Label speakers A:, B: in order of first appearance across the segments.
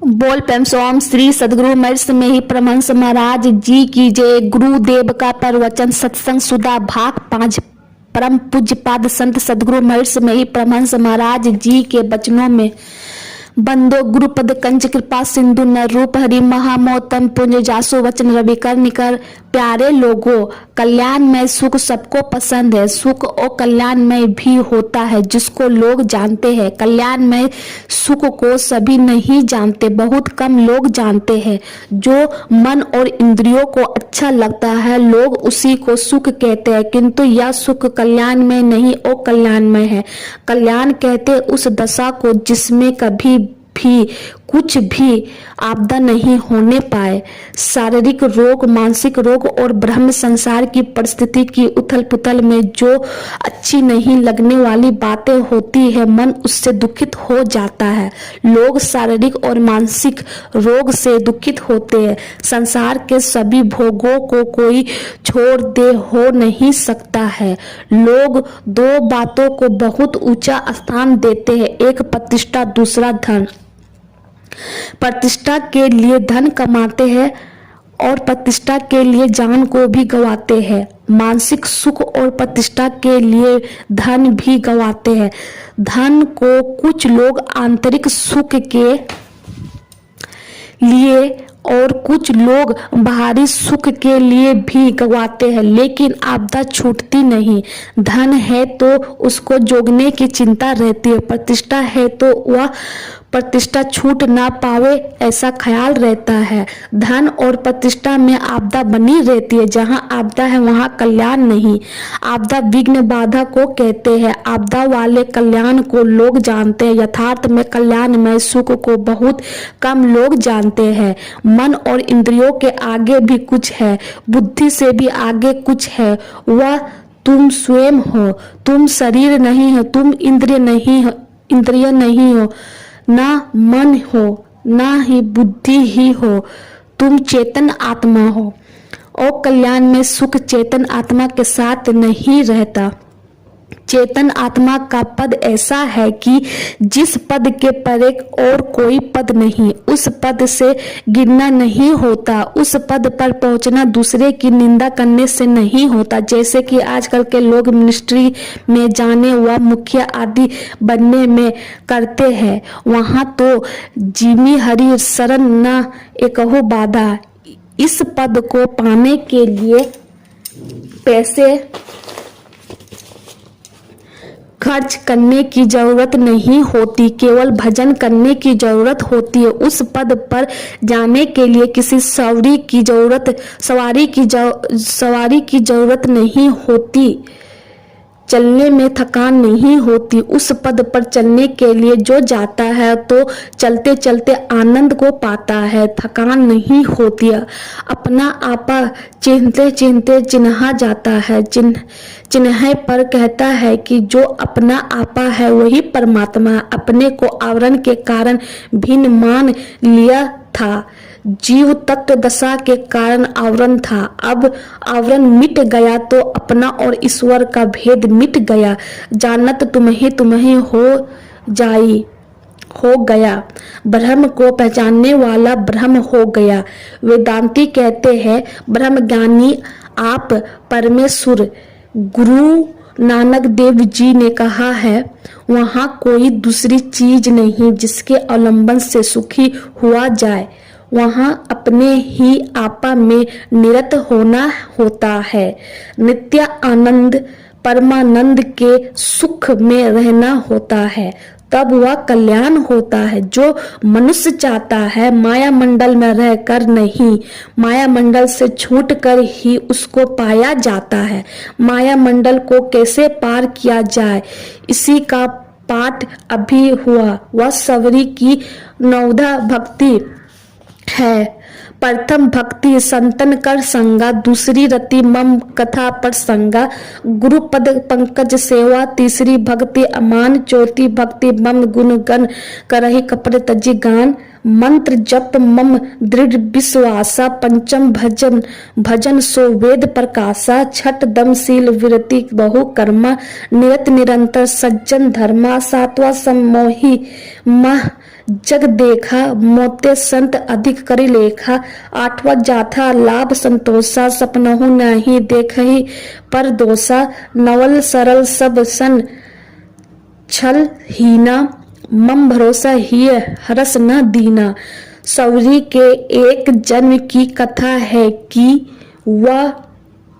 A: बोल प्रेम सोम श्री सदगुरु महर्षि में ही परमहंस महाराज जी की जय। गुरुदेव का प्रवचन सत्संग सुधा भाग 5। परम पूज्य पाद संत सदगुरु महर्षि में ही परमहंस महाराज जी के वचनों में बंदो गुरुपद कंज कृपा सिंधु न रूप हरि महामोतम पुंज जासु वचन रवि कर निकर। प्यारे लोगों, कल्याण में सुख सबको पसंद है। सुख और कल्याण में भी होता है जिसको लोग जानते हैं। कल्याण में सुख को सभी नहीं जानते, बहुत कम लोग जानते हैं। जो मन और इंद्रियों को अच्छा लगता है लोग उसी को सुख कहते हैं, किंतु यह सुख कल्याण में नहीं और कल्याण में है। कल्याण कहते उस दशा को जिसमें कभी भी कुछ भी आपदा नहीं होने पाए। शारीरिक रोग, मानसिक रोग और ब्रह्म संसार की परिस्थिति की उथल पुथल में जो अच्छी नहीं लगने वाली बातें होती है, मन उससे दुखित हो जाता है। लोग शारीरिक और मानसिक रोग से दुखित होते हैं। संसार के सभी भोगों को कोई छोड़ दे हो नहीं सकता है। लोग दो बातों को बहुत ऊंचा स्थान देते हैं, एक प्रतिष्ठा, दूसरा धन। प्रतिष्ठा के लिए धन कमाते हैं और प्रतिष्ठा के लिए जान को भी गंवाते हैं। मानसिक सुख और प्रतिष्ठा के लिए धन भी गंवाते हैं। धन को कुछ लोग आंतरिक सुख के लिए और कुछ लोग बाहरी सुख के लिए भी गंवाते हैं, लेकिन आपदा छूटती नहीं। धन है तो उसको जोगने की चिंता रहती है, प्रतिष्ठा है तो वह प्रतिष्ठा छूट ना पावे ऐसा ख्याल रहता है। धन और प्रतिष्ठा में आपदा बनी रहती है। जहाँ आपदा है वहाँ कल्याण नहीं। आपदा विघ्न बाधा को कहते हैं। आपदा वाले कल्याण को लोग जानते हैं, यथार्थ में कल्याण में सुख को बहुत कम लोग जानते हैं। मन और इंद्रियों के आगे भी कुछ है, बुद्धि से भी आगे कुछ है, वह तुम स्वयं हो। तुम शरीर नहीं हो, तुम इंद्रिय नहीं हो, ना मन हो, ना ही बुद्धि ही हो, तुम चेतन आत्मा हो। और कल्याण में सुख चेतन आत्मा के साथ नहीं रहता। चेतन आत्मा का पद ऐसा है कि जिस पद के परे और कोई पद नहीं, उस पद से गिरना नहीं होता। उस पद पर पहुंचना दूसरे की निंदा करने से नहीं होता। जैसे कि आजकल के लोग मिनिस्ट्री में जाने व मुखिया आदि बनने में करते हैं, वहां तो जिमी हरि शरण न एकहु बाधा। इस पद को पाने के लिए पैसे खर्च करने की जरूरत नहीं होती, केवल भजन करने की जरूरत होती है। उस पद पर जाने के लिए किसी सवारी की जरूरत नहीं होती, चलने में थकान नहीं होती। उस पद पर चलने के लिए जो जाता है तो चलते चलते आनंद को पाता है, थकान नहीं होती। अपना आपा चिन्हते चिन्हते चिन्हा जाता है। चिन्ह पर कहता है कि जो अपना आपा है वही परमात्मा। अपने को आवरण के कारण भिन्न मान लिया था। जीव तत्व दशा के कारण आवरण था, अब आवरण मिट गया तो अपना और ईश्वर का भेद मिट गया। जानत तुम्हें हो गया, ब्रह्म को पहचानने वाला ब्रह्म हो गया। वेदांती कहते हैं ब्रह्म ज्ञानी आप परमेश्वर। गुरु नानक देव जी ने कहा है वहाँ कोई दूसरी चीज नहीं जिसके अवलंबन से सुखी हुआ जाए, वहाँ अपने ही आपा में निरत होना होता है। नित्य आनंद परमानंद के सुख में रहना होता है, तब वह कल्याण होता है। जो मनुष्य चाहता है माया मंडल में रहकर नहीं, माया मंडल से छूटकर ही उसको पाया जाता है। माया मंडल को कैसे पार किया जाए, इसी का पाठ अभी हुआ। वह सवरी की नवधा भक्ति है। प्रथम भक्ति संतन कर संगा, दूसरी रति मम कथा पर संगा, गुरुपद पंकज सेवा, तीसरी भक्ति अमान, चौथी भक्ति मम गुण गण करहि कपड़ तजी गान, मंत्र जप मम दृढ़ विश्वासा, पंचम भजन सो वेद प्रकाशा, छठ दमशील विरति बहु कर्मा, निरत निरंतर सज्जन धर्मा, सातवा सम्मोही मह जग देखा मोते संत अधिक करी लेखा। आठवा जाथा लाभ संतोषा सपनहु नहीं देखहि पर दोषा। नवल सरल सब सन छल हीना मम भरोसा ही हरस न दीना। सौरी के एक जन्म की कथा है कि वह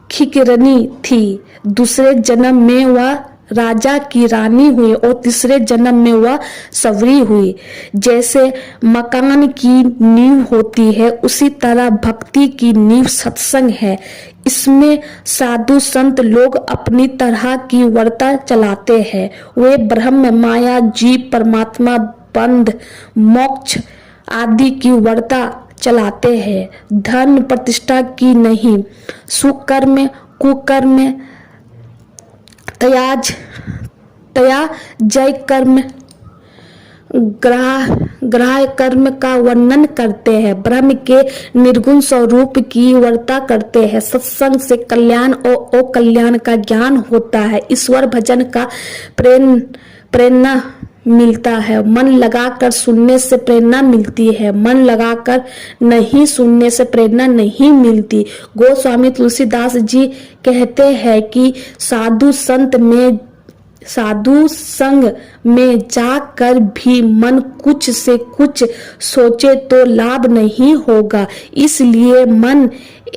A: खिकरनी थी, दूसरे जन्म में वह राजा की रानी हुई और तीसरे जन्म में वह सवरी हुई। जैसे मकान की नींव होती है उसी तरह भक्ति की नींव सत्संग है। इसमें साधु संत लोग अपनी तरह की वार्ता चलाते हैं। वे ब्रह्म माया जीव परमात्मा बंध मोक्ष आदि की वार्ता चलाते हैं, धन प्रतिष्ठा की नहीं। सुकर्म कुकर्म तया जय कर्म ग्राह कर्म का वर्णन करते हैं, ब्रह्म के निर्गुण स्वरूप की वार्ता करते हैं। सत्संग से कल्याण और अकल्याण का ज्ञान होता है। ईश्वर भजन का प्रेरणा मिलता है। मन लगाकर सुनने से प्रेरणा मिलती है, मन लगाकर नहीं सुनने से प्रेरणा नहीं मिलती। गोस्वामी तुलसीदास जी कहते हैं कि साधु संग में जाकर भी मन कुछ से कुछ सोचे तो लाभ नहीं होगा। इसलिए मन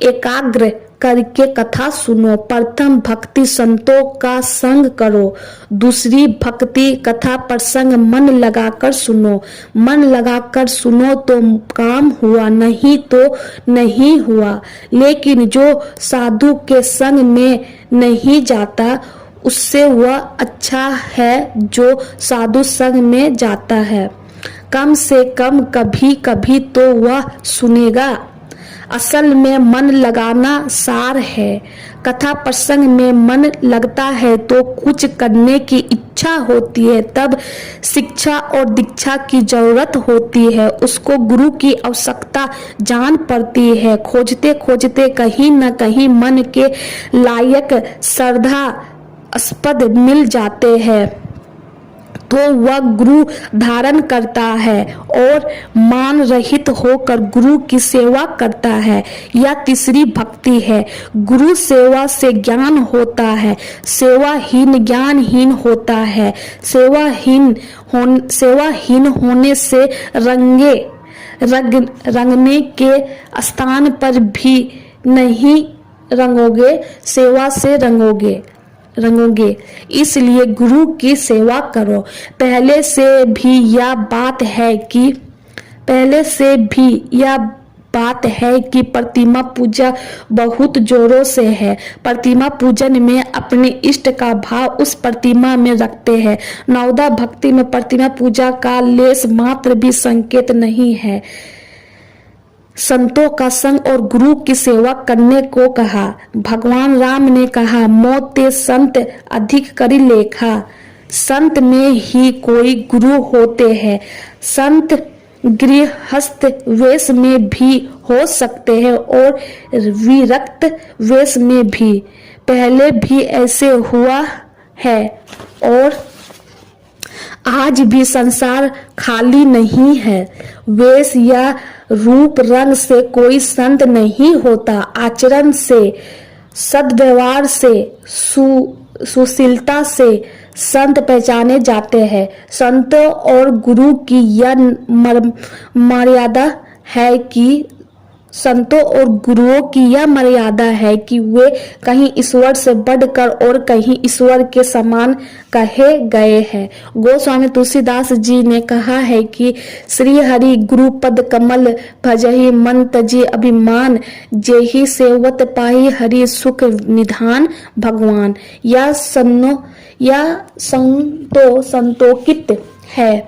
A: एकाग्र करके कथा सुनो। प्रथम भक्ति संतों का संग करो, दूसरी भक्ति कथा प्रसंग मन लगाकर सुनो। मन लगाकर सुनो तो काम हुआ, नहीं तो नहीं हुआ। लेकिन जो साधु के संग में नहीं जाता उससे वह अच्छा है जो साधु संग में जाता है। कम से कम कभी कभी तो वह सुनेगा। असल में मन लगाना सार है। कथा प्रसंग में मन लगता है तो कुछ करने की इच्छा होती है, तब शिक्षा और दीक्षा की जरूरत होती है। उसको गुरु की आवश्यकता जान पड़ती है। खोजते खोजते कहीं न कहीं मन के लायक श्रद्धा स्पद मिल जाते हैं तो वह गुरु धारण करता है और मान रहित होकर गुरु की सेवा करता है। यह तीसरी भक्ति है। गुरु सेवा से ज्ञान होता है, सेवाहीन ज्ञानहीन होता है। सेवाहीन होने से रंगने के स्थान पर भी नहीं रंगोगे, सेवा से रंगोगे। इसलिए गुरु की सेवा करो। पहले से भी यह बात है कि प्रतिमा पूजा बहुत जोरों से है। प्रतिमा पूजन में अपने इष्ट का भाव उस प्रतिमा में रखते हैं। नवदा भक्ति में प्रतिमा पूजा का लेस मात्र भी संकेत नहीं है। संतों का संग और गुरु की सेवा करने को कहा। भगवान राम ने कहा, मोते संत अधिक करी लेखा। संत में ही कोई गुरु होते हैं। संत गृहस्थ वेश में भी हो सकते हैं और विरक्त वेश में भी। पहले भी ऐसे हुआ है और आज भी संसार खाली नहीं है। वेश या रूप रंग से कोई संत नहीं होता। आचरण से, सद्व्यवहार से, सुशीलता से संत पहचाने जाते हैं। संतों और गुरु की यह मर्यादा है कि वे कहीं ईश्वर से बढ़कर और कहीं ईश्वर के समान कहे गए हैं। गोस्वामी तुलसीदास जी ने कहा है कि श्री हरि गुरु पद कमल भजहि मन तजी अभिमान। जेहि सेवत पाहि हरि सुख निधान भगवान। यह संतोषित है।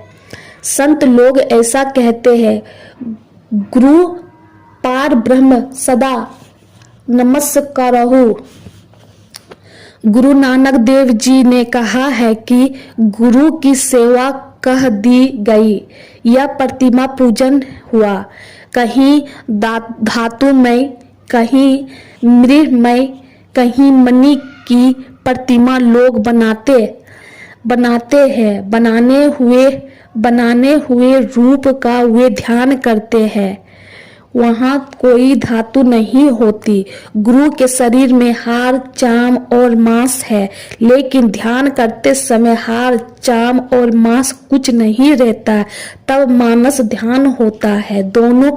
A: संत लोग ऐसा कहते हैं, गुरु पार ब्रह्म सदा नमस्कारहु। गुरु नानक देव जी ने कहा है कि गुरु की सेवा कह दी गई, यह प्रतिमा पूजन हुआ। कहीं धातुमय, कहीं मृगमय, कहीं मणि की प्रतिमा लोग बनाते हैं। बनाने हुए बनाने हुए रूप का वे ध्यान करते हैं, वहाँ कोई धातु नहीं होती। गुरु के शरीर में हाड़, चाम और मांस है, लेकिन ध्यान करते समय हाड़, चाम और मांस कुछ नहीं रहता, तब मानस ध्यान होता है। दोनों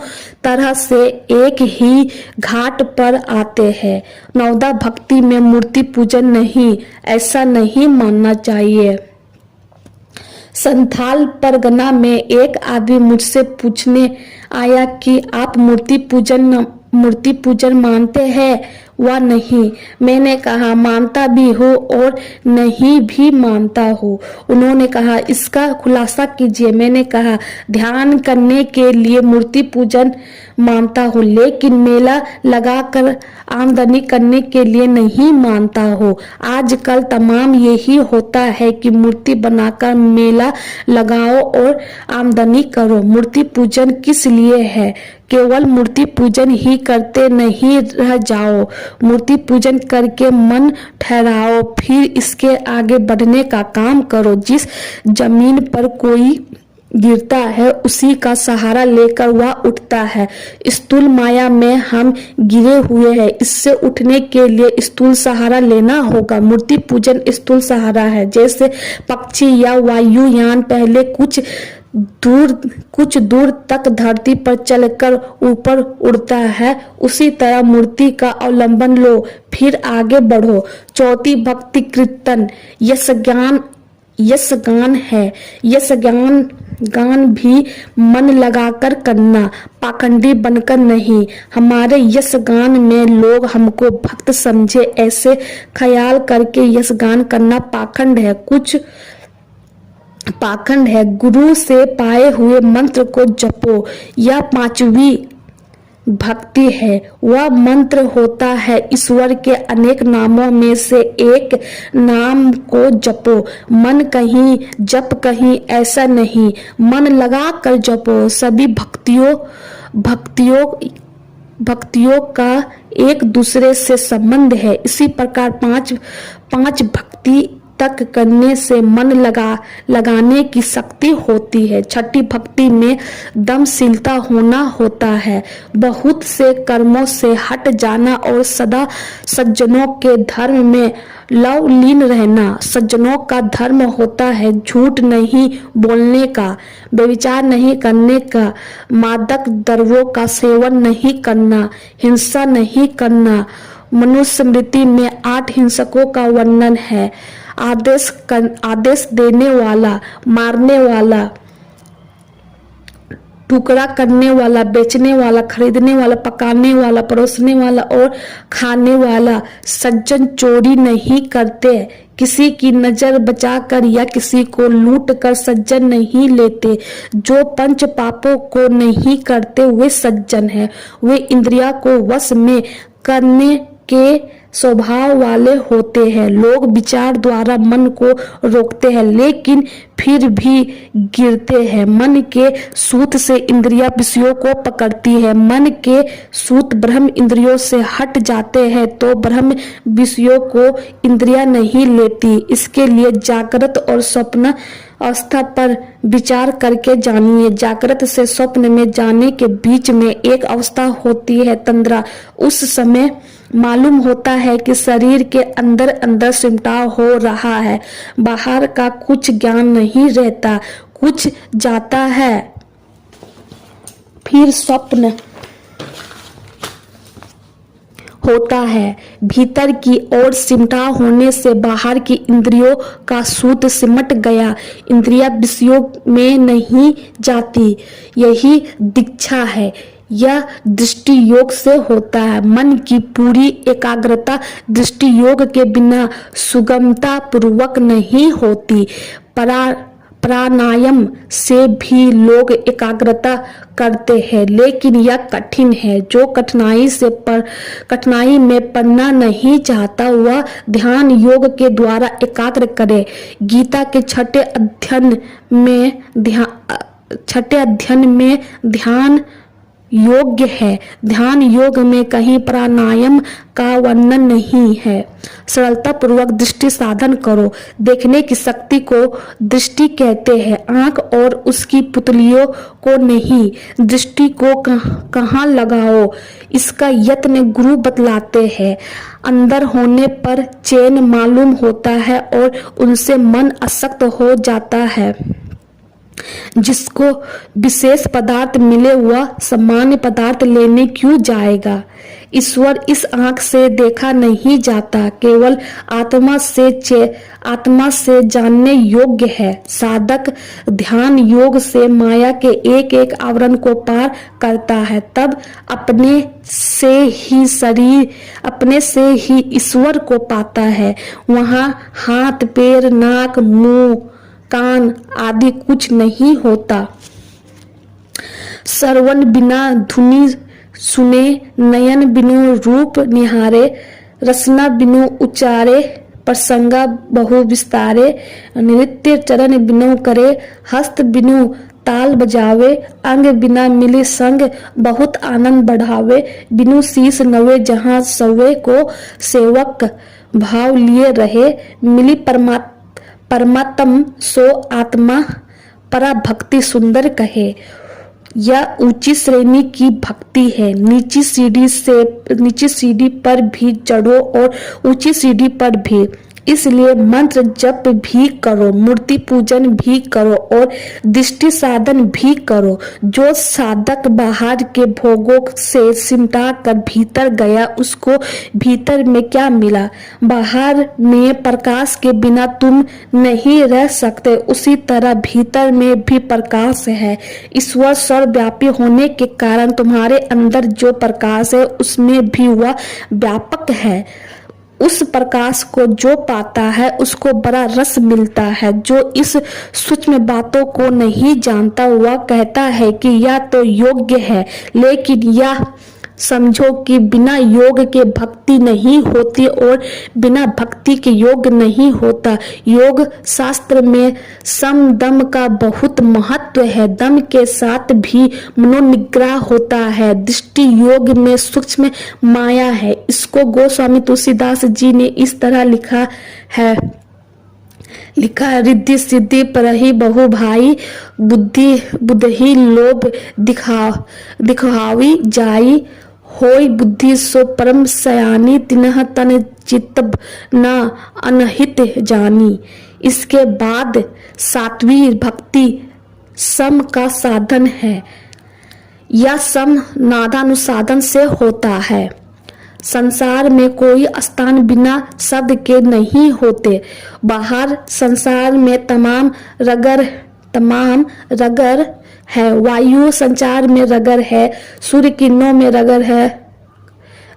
A: तरह से एक ही घाट पर आते हैं। नवदा भक्ति में मूर्ति पूजन नहीं, ऐसा नहीं मानना चाहिए। संथाल परगना में एक आदमी मुझसे पूछने आया कि आप मूर्ति पूजन मानते हैं व नहीं। मैंने कहा मानता भी हूँ और नहीं भी मानता हूँ। उन्होंने कहा इसका खुलासा कीजिए। मैंने कहा ध्यान करने के लिए मूर्ति पूजन मानता हूँ, लेकिन मेला लगाकर आमदनी करने के लिए नहीं मानता हूँ। आजकल तमाम यही होता है कि मूर्ति बनाकर मेला लगाओ और आमदनी करो। मूर्ति पूजन किस लिए है? केवल मूर्ति पूजन ही करते नहीं रह जाओ। मूर्ति पूजन करके मन ठहराओ, फिर इसके आगे बढ़ने का काम करो। जिस जमीन पर कोई गिरता है उसी का सहारा लेकर वह उठता है। स्थूल माया में हम गिरे हुए हैं, इससे उठने के लिए स्थूल सहारा लेना होगा। मूर्ति पूजन स्थूल सहारा है। जैसे पक्षी या वायुयान पहले कुछ दूर तक धरती पर चलकर ऊपर उड़ता है, उसी तरह मूर्ति का अवलंबन लो, फिर आगे बढ़ो। चौथी भक्ति कीर्तन यशगान है। यशगान भी मन लगाकर करना, पाखंडी बनकर नहीं। हमारे यशगान में लोग हमको भक्त समझे, ऐसे ख्याल करके यशगान करना पाखंड है। गुरु से पाए हुए मंत्र को जपो। यह पांचवी भक्ति है। वह मंत्र होता है ईश्वर के अनेक नामों में से एक नाम को जपो। मन कहीं जप कहीं, ऐसा नहीं, मन लगा कर जपो। सभी भक्तियों का एक दूसरे से संबंध है। इसी प्रकार पांच भक्ति तक करने से मन लगाने की शक्ति होती है। छठी भक्ति में दमशीलता होना होता है, बहुत से कर्मों से हट जाना और सदा सज्जनों के धर्म में लवलीन रहना। सज्जनों का धर्म होता है झूठ नहीं बोलने का, व्यभिचार नहीं करने का, मादक द्रव्यों का सेवन नहीं करना, हिंसा नहीं करना। मनुस्मृति में 8 हिंसकों का वर्णन है। आदेश देने वाला, मारने वाला, टुकड़ा करने वाला, बेचने वाला, खरीदने वाला, पकाने वाला, परोसने वाला और खाने वाला। सज्जन चोरी नहीं करते, किसी की नजर बचाकर या किसी को लूट कर सज्जन नहीं लेते। जो पंच पापों को नहीं करते वे सज्जन हैं। वे इंद्रिया को वश में करने के स्वभाव वाले होते हैं। लोग विचार द्वारा मन को रोकते हैं, लेकिन फिर भी गिरते हैं। मन के सूत से इंद्रिया विषयों को पकड़ती है। मन के सूत ब्रह्म इंद्रियों से हट जाते हैं तो ब्रह्म विषयों को इंद्रिया नहीं लेती। इसके लिए जागृत और स्वप्न अवस्था पर विचार करके जानिए। जागृत से स्वप्न में जाने के बीच में एक अवस्था होती है तंद्रा। उस समय मालूम होता है कि शरीर के अंदर अंदर सिमटाव हो रहा है, बाहर का कुछ ज्ञान नहीं रहता, कुछ जाता है। फिर स्वप्न होता है। भीतर की ओर सिमटा होने से बाहर की इंद्रियों का सूत सिमट गया, इंद्रिया विषयों में नहीं जाती। यही दीक्षा है। यह दृष्टि योग से होता है। मन की पूरी एकाग्रता दृष्टि योग के बिना सुगमता पूर्वक नहीं होती। प्राणायाम से भी लोग एकाग्रता करते हैं, लेकिन यह कठिन है। जो कठिनाई में पड़ना नहीं चाहता वह ध्यान योग के द्वारा एकाग्र करे। गीता के छठे अध्ययन में ध्यान योग्य है। ध्यान योग में कहीं प्राणायाम का वर्णन नहीं है। सरलता पूर्वक दृष्टि साधन करो। देखने की शक्ति को दृष्टि कहते हैं, आंख और उसकी पुतलियों को नहीं। दृष्टि को कहाँ लगाओ, इसका यत्न गुरु बतलाते हैं। अंदर होने पर चैन मालूम होता है और उनसे मन अशक्त हो जाता है। जिसको विशेष पदार्थ मिले वह सामान्य पदार्थ लेने क्यों जाएगा। ईश्वर इस आंख से देखा नहीं जाता, केवल आत्मा से जानने योग्य है। साधक ध्यान योग से माया के एक एक आवरण को पार करता है, तब अपने से ही ईश्वर को पाता है। वहाँ हाथ पैर नाक मुंह कान आदि कुछ नहीं होता। श्रवण बिना धुनी सुने, नयन बिनु रूप निहारे, रसना बिनु उच्चारे, प्रसंगा बहु विस्तारे, नृत्य चरण बिनु करे, हस्त बिनु ताल बजावे, अंग बिना मिली संग बहुत आनंद बढ़ावे, बिनु शीस नवे जहाँ सवे को सेवक भाव लिए रहे, मिली परमात्म सो आत्मा परा भक्ति सुंदर कहे। यह ऊंची श्रेणी की भक्ति है। नीची सीढ़ी पर भी चढ़ो और ऊंची सीढ़ी पर भी। इसलिए मंत्र जप भी करो, मूर्ति पूजन भी करो और दृष्टि साधन भी करो। जो साधक बाहर के भोगों से सिमटा कर भीतर गया, उसको भीतर में क्या मिला। बाहर में प्रकाश के बिना तुम नहीं रह सकते, उसी तरह भीतर में भी प्रकाश है। ईश्वर सर्वव्यापी होने के कारण तुम्हारे अंदर जो प्रकाश है उसमें भी वह व्यापक है। उस प्रकाश को जो पाता है उसको बड़ा रस मिलता है। जो इस सूक्ष्म बातों को नहीं जानता वह कहता है कि यह तो योग्य है, लेकिन यह समझो कि बिना योग के भक्ति नहीं होती और बिना भक्ति के योग नहीं होता। योग शास्त्र में सम दम का बहुत महत्व है। दम के साथ भी मनोनिग्रह होता है। दृष्टि योग में सूक्ष्म माया है। इसको गोस्वामी तुलसीदास जी ने इस तरह लिखा है, रिद्धि सिद्धि परहि बहु भाई, बुद्धि लोभ दिखावी जाई, होय बुद्धि सो परम सयानी, तिन्ह तन चित्त न अनहित जानी। इसके बाद सात्विक भक्ति सम का साधन है। यह सम नादानुसाधन से होता है। संसार में कोई स्थान बिना शब्द के नहीं होते। बाहर संसार में तमाम रगर है। वायु संचार में रगर है, सूर्य किरणों में रगर है।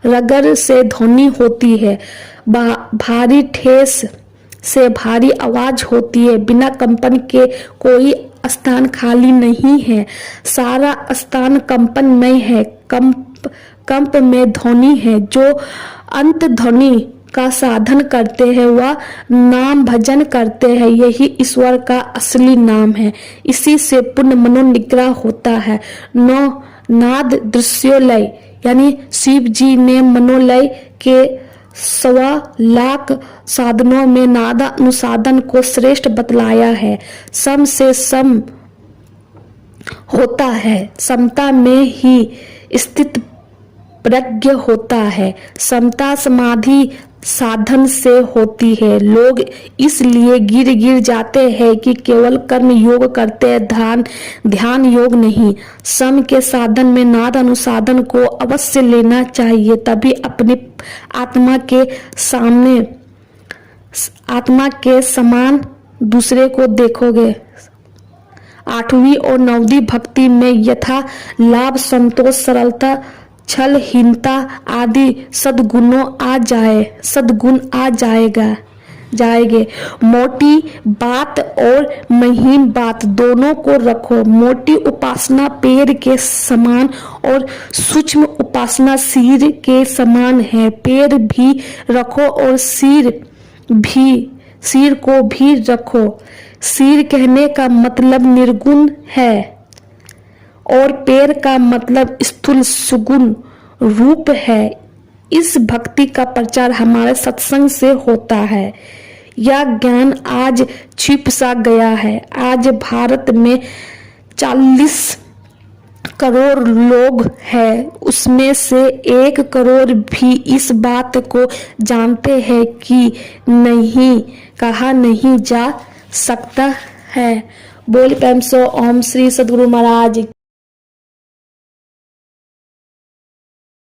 A: रगर से ध्वनि होती है। भारी ठेस से भारी आवाज होती है। बिना कंपन के कोई स्थान खाली नहीं है। सारा स्थान कंपनमय है। कंप में ध्वनि है। जो अंत ध्वनि का साधन करते हैं वह नाम भजन करते हैं। यही ईश्वर का असली नाम है। इसी से पूर्ण मनोनिग्रह होता है। नाद दृश्योलय यानी शिव जी ने मनोलय के 1.25 लाख साधनों में नादानुसाधन को श्रेष्ठ बतलाया है। सम से सम होता है। समता में ही स्थित प्रज्ञ होता है। समता समाधि साधन से होती है। लोग इसलिए गिर जाते हैं कि केवल कर्म योग करते हैं, ध्यान योग नहीं। सम के साधन में नाद अनुसाधन को अवश्य लेना चाहिए, तभी अपनी आत्मा के समान दूसरे को देखोगे। 8वीं और 9वीं भक्ति में यथा लाभ संतोष सरलता छलहीनता आदि सद्गुण आ जाएंगे। मोटी बात और महीन बात दोनों को रखो। मोटी उपासना पैर के समान और सूक्ष्म उपासना सिर के समान है। पैर भी रखो और सिर को भी रखो। सिर कहने का मतलब निर्गुण है। और पेड़ का मतलब स्थूल सुगुण रूप है। इस भक्ति का प्रचार हमारे सत्संग से होता है। यह ज्ञान आज छिप सा गया है। आज भारत में 40 करोड़ लोग हैं, उसमें से 1 करोड़ भी इस बात को जानते हैं कि नहीं कहा नहीं जा सकता है। बोल प्रेम से ओम श्री सद्गुरु महाराज।